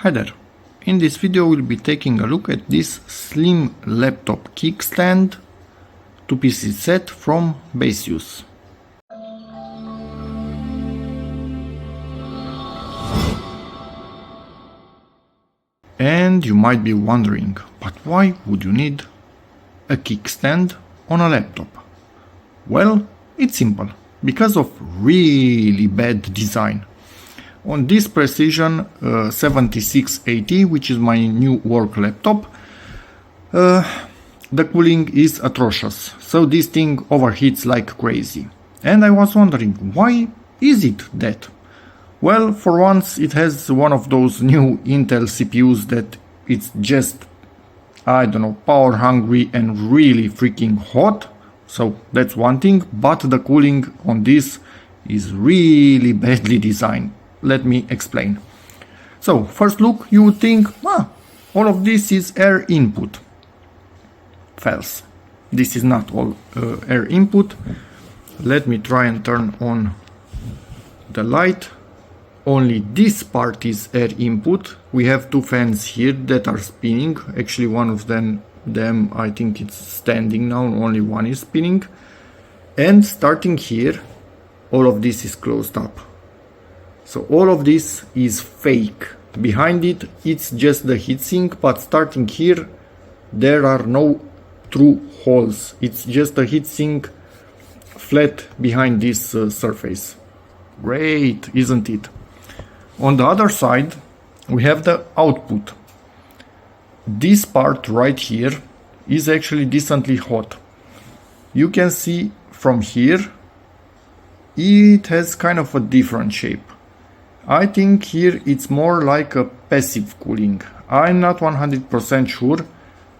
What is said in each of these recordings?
Hi there. In this video we'll be taking a look at this Slim Laptop Kickstand 2-piece set from Baseus. And you might be wondering, but why would you need a kickstand on a laptop? Well, it's simple, because of really bad design. On this Precision 7680, which is my new work laptop, the cooling is atrocious, so this thing overheats like crazy. And I was wondering, why is it that? Well, for once it has one of those new Intel CPUs that it's just, I don't know, power hungry and really freaking hot. So that's one thing, but the cooling on this is really badly designed. Let me explain. So, first look, you would think, all of this is air input. False. This is not all air input. Let me try and turn on the light. Only this part is air input. We have two fans here that are spinning. Actually, one of them I think it's standing now, only one is spinning. And starting here, all of this is closed up. So all of this is fake. Behind it, it's just the heatsink, but starting here, there are no true holes. It's just a heatsink flat behind this surface. Great, isn't it? On the other side, we have the output. This part right here is actually decently hot. You can see from here, it has kind of a different shape. I think here it's more like a passive cooling. I'm not 100% sure,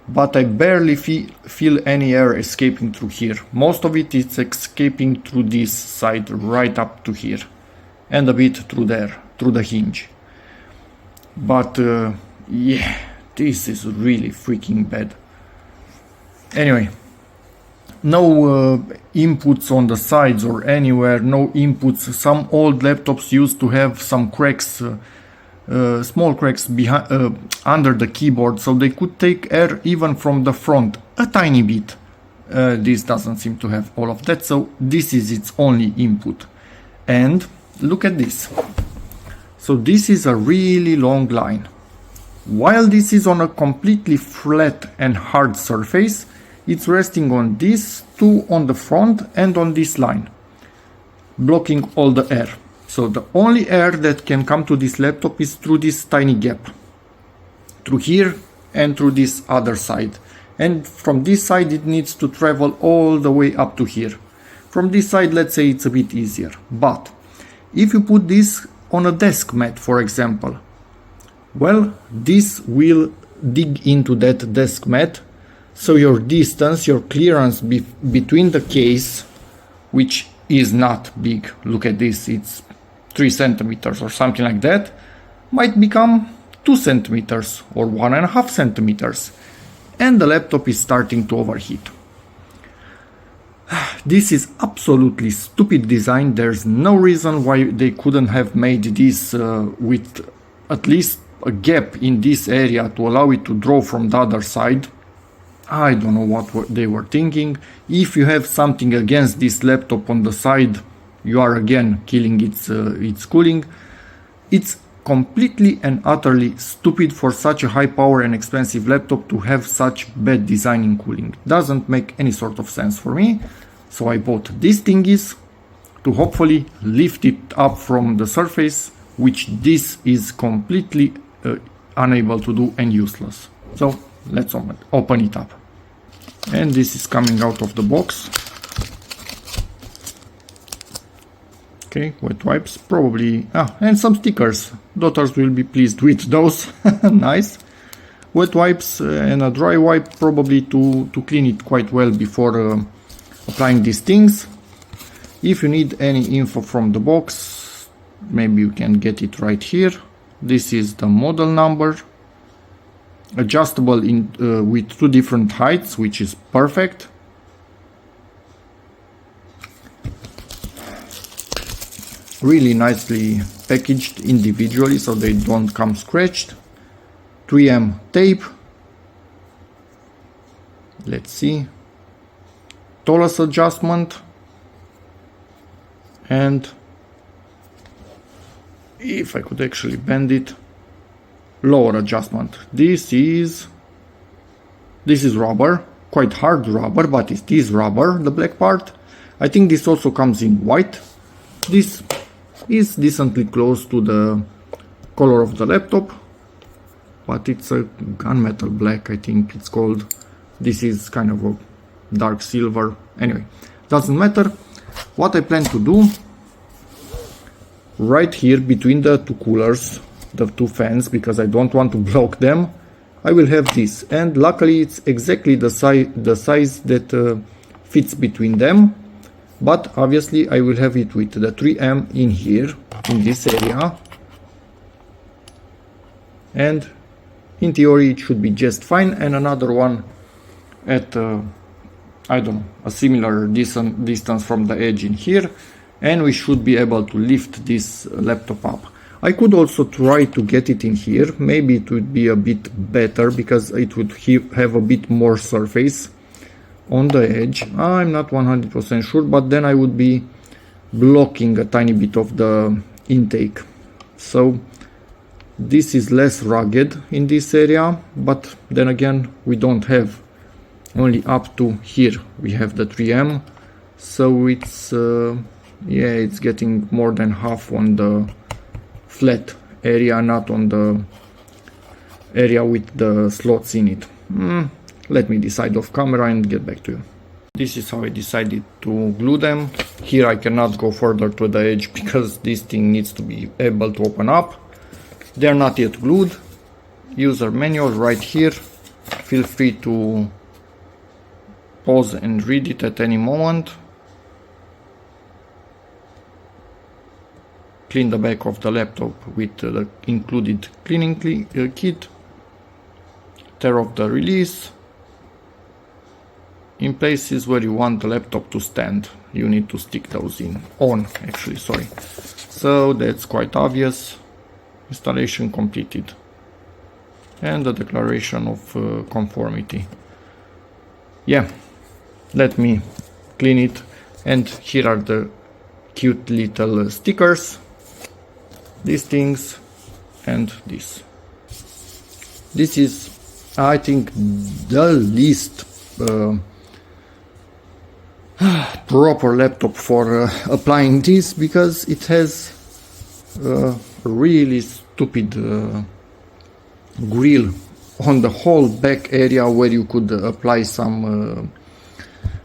but I barely feel any air escaping through here. Most of it is escaping through this side right up to here, and a bit through there, through the hinge. But yeah, this is really freaking bad. Anyway, no inputs on the sides or anywhere, no inputs. Some old laptops used to have some cracks, small cracks behind, under the keyboard, so they could take air even from the front, a tiny bit. This doesn't seem to have all of that, so this is its only input. And look at this. So this is a really long line. While this is on a completely flat and hard surface, it's resting on these two on the front and on this line, blocking all the air. So the only air that can come to this laptop is through this tiny gap, through here and through this other side. And from this side it needs to travel all the way up to here. From this side, let's say it's a bit easier. But if you put this on a desk mat, for example, well, this will dig into that desk mat. So your distance, your clearance between the case, which is not big, look at this, it's 3 centimeters or something like that, might become 2 centimeters or 1.5 centimeters, and the laptop is starting to overheat. This is absolutely stupid design. There's no reason why they couldn't have made this with at least a gap in this area to allow it to draw from the other side. I don't know what they were thinking. If you have something against this laptop on the side, you are again killing its cooling. It's completely and utterly stupid for such a high power and expensive laptop to have such bad design in cooling. Doesn't make any sort of sense for me. So I bought these thingies to hopefully lift it up from the surface, which this is completely unable to do and useless. So let's open it up. And this is coming out of the box. Okay, wet wipes, probably, and some stickers. Daughters will be pleased with those. Nice. Wet wipes and a dry wipe, probably to clean it quite well before applying these things. If you need any info from the box, maybe you can get it right here. This is the model number. Adjustable with 2 different heights, which is perfect. Really nicely packaged individually so they don't come scratched. 3M tape. Let's see. Tallest adjustment. And if I could actually bend it, lower adjustment. This is rubber, quite hard rubber, but it is rubber, the black part. I think this also comes in white. This is decently close to the color of the laptop, but it's a gunmetal black, I think it's called. This is kind of a dark silver. Anyway, doesn't matter. What I plan to do, right here between the two coolers, the two fans, because I don't want to block them, I will have this, and luckily it's exactly the size that fits between them. But obviously I will have it with the 3M in here, in this area, and in theory it should be just fine. And another one at I don't know, a similar distance from the edge in here, and we should be able to lift this laptop up. I could also try to get it in here. Maybe it would be a bit better because it would have a bit more surface on the edge. I'm not 100% sure, but then I would be blocking a tiny bit of the intake. So this is less rugged in this area, but then again we don't have only up to here. We have the 3M, so it's yeah, it's getting more than half on the flat area, not on the area with the slots in it. Let me decide off camera and get back to you. This is how I decided to glue them. Here I cannot go further to the edge because this thing needs to be able to open up. They're not yet glued. User manual right here. Feel free to pause and read it at any moment. Clean the back of the laptop with the included cleaning kit. Tear off the release. In places where you want the laptop to stand, you need to stick those on, actually, sorry. So that's quite obvious. Installation completed. And the declaration of conformity. Yeah, let me clean it. And here are the cute little stickers. These things and this. This is, I think, the least proper laptop for applying this, because it has a really stupid grill on the whole back area where you could apply some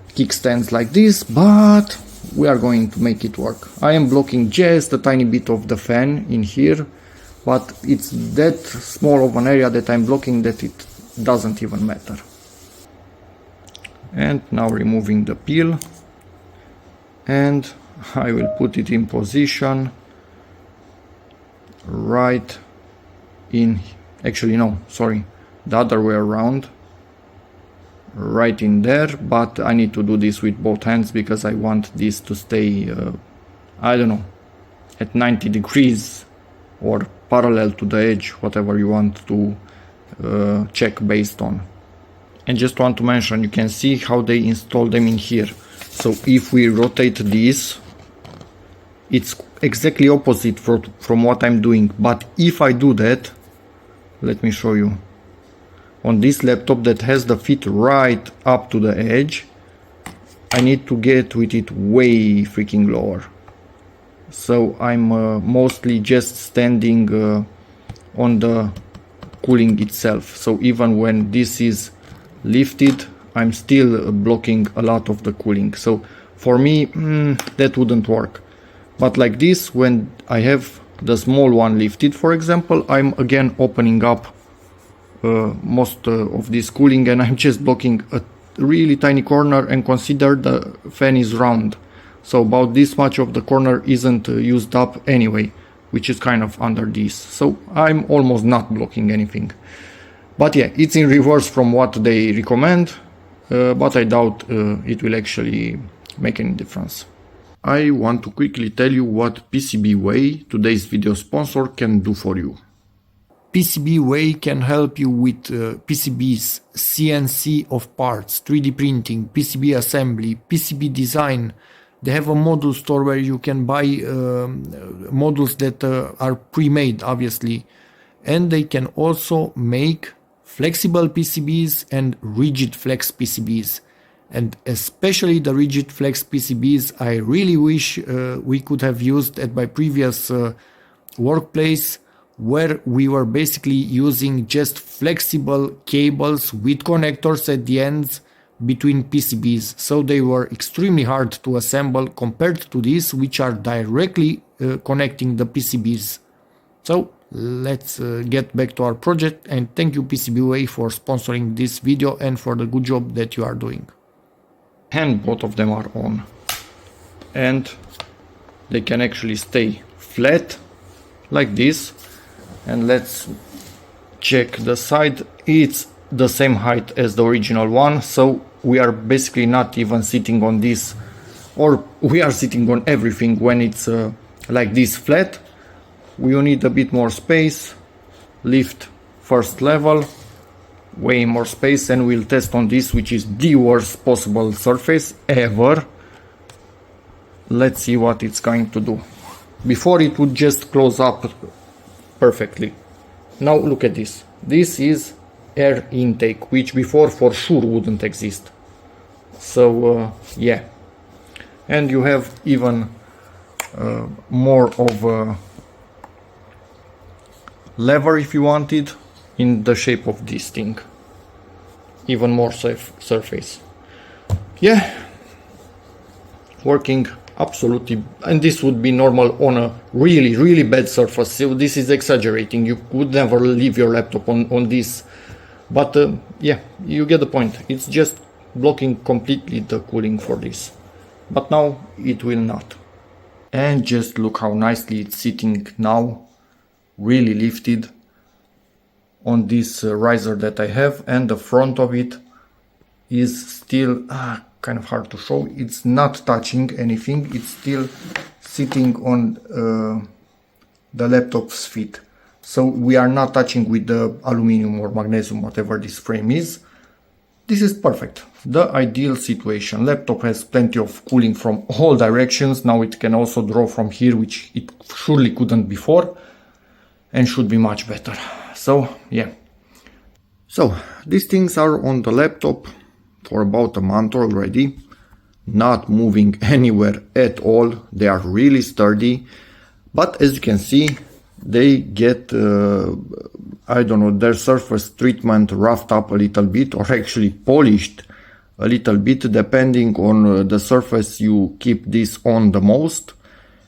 kickstands like this, but we are going to make it work. I am blocking just a tiny bit of the fan in here, but it's that small of an area that I'm blocking that it doesn't even matter. And now removing the peel, and I will put it in position right in, actually no, sorry, the other way around, right in there, but I need to do this with both hands because I want this to stay, I don't know, at 90 degrees or parallel to the edge, whatever you want to check based on. And just want to mention, you can see how they install them in here. So if we rotate this, it's exactly opposite from what I'm doing. But if I do that, let me show you. On this laptop that has the feet right up to the edge, I need to get with it way freaking lower. So I'm mostly just standing on the cooling itself. So even when this is lifted, I'm still blocking a lot of the cooling. So for me, that wouldn't work. But like this, when I have the small one lifted, for example, I'm again opening up most of this cooling, and I'm just blocking a really tiny corner, and consider the fan is round. So about this much of the corner isn't used up anyway, which is kind of under this. So I'm almost not blocking anything. But yeah, it's in reverse from what they recommend, but I doubt it will actually make any difference. I want to quickly tell you what PCBWay, today's video sponsor, can do for you. PCBWay can help you with PCBs, CNC of parts, 3D printing, PCB assembly, PCB design. They have a module store where you can buy modules that are pre-made, obviously. And they can also make flexible PCBs and rigid flex PCBs. And especially the rigid flex PCBs, I really wish we could have used at my previous workplace, where we were basically using just flexible cables with connectors at the ends between PCBs. So they were extremely hard to assemble compared to these, which are directly connecting the PCBs. So let's get back to our project, and thank you PCBWay for sponsoring this video and for the good job that you are doing. And both of them are on, and they can actually stay flat like this. And let's check the side. It's the same height as the original one, so we are basically not even sitting on this, or we are sitting on everything when it's like this flat. We will need a bit more space. Lift first level, way more space, and we'll test on this, which is the worst possible surface ever. Let's see what it's going to do. Before, it would just close up perfectly. Now look at this. This is air intake, which before for sure wouldn't exist. So yeah, and you have even more of a lever if you wanted, in the shape of this thing. Even more safe surface. Yeah, working absolutely, and this would be normal on a really bad surface. So this is exaggerating. You would never leave your laptop on this, but yeah, you get the point. It's just blocking completely the cooling for this, but now it will not. And just look how nicely it's sitting now, really lifted on this riser that I have, and the front of it is still kind of hard to show. It's not touching anything. It's still sitting on the laptop's feet. So we are not touching with the aluminum or magnesium, whatever this frame is. This is perfect. The ideal situation. Laptop has plenty of cooling from all directions. Now it can also draw from here, which it surely couldn't before, and should be much better. So yeah. So these things are on the laptop for about a month already, not moving anywhere at all. They are really sturdy, but as you can see, they get I don't know, their surface treatment roughed up a little bit, or actually polished a little bit, depending on the surface you keep this on the most,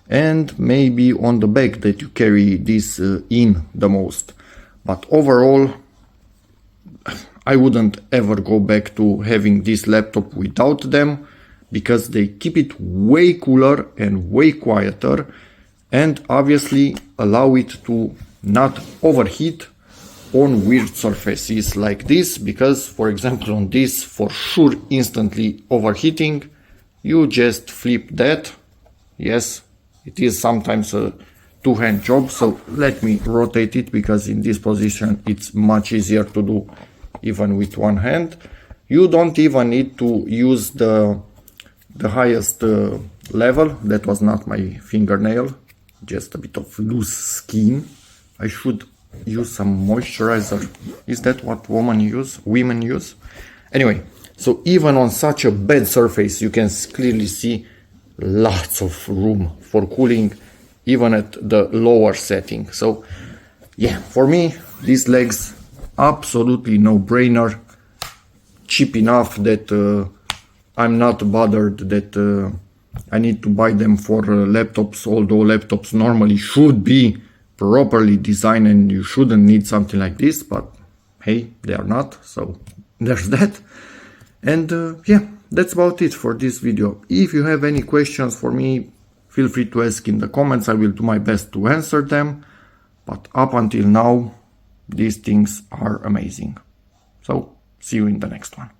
and maybe on the bag that you carry this in the most. But overall, I wouldn't ever go back to having this laptop without them, because they keep it way cooler and way quieter, and obviously allow it to not overheat on weird surfaces like this, because for example on this, for sure instantly overheating. You just flip that. Yes, it is sometimes a two-hand job, so let me rotate it, because in this position it's much easier to do even with one hand. You don't even need to use the highest level. That was not my fingernail, just a bit of loose skin. I should use some moisturizer. Is that what women use? Anyway, so even on such a bad surface, you can clearly see lots of room for cooling, even at the lower setting. So yeah, for me, these legs, absolutely no-brainer. Cheap enough that I'm not bothered that I need to buy them for laptops, although laptops normally should be properly designed and you shouldn't need something like this, but hey, they are not, so there's that. And yeah, that's about it for this video. If you have any questions for me, feel free to ask in the comments. I will do my best to answer them, but up until now, these things are amazing. So see you in the next one.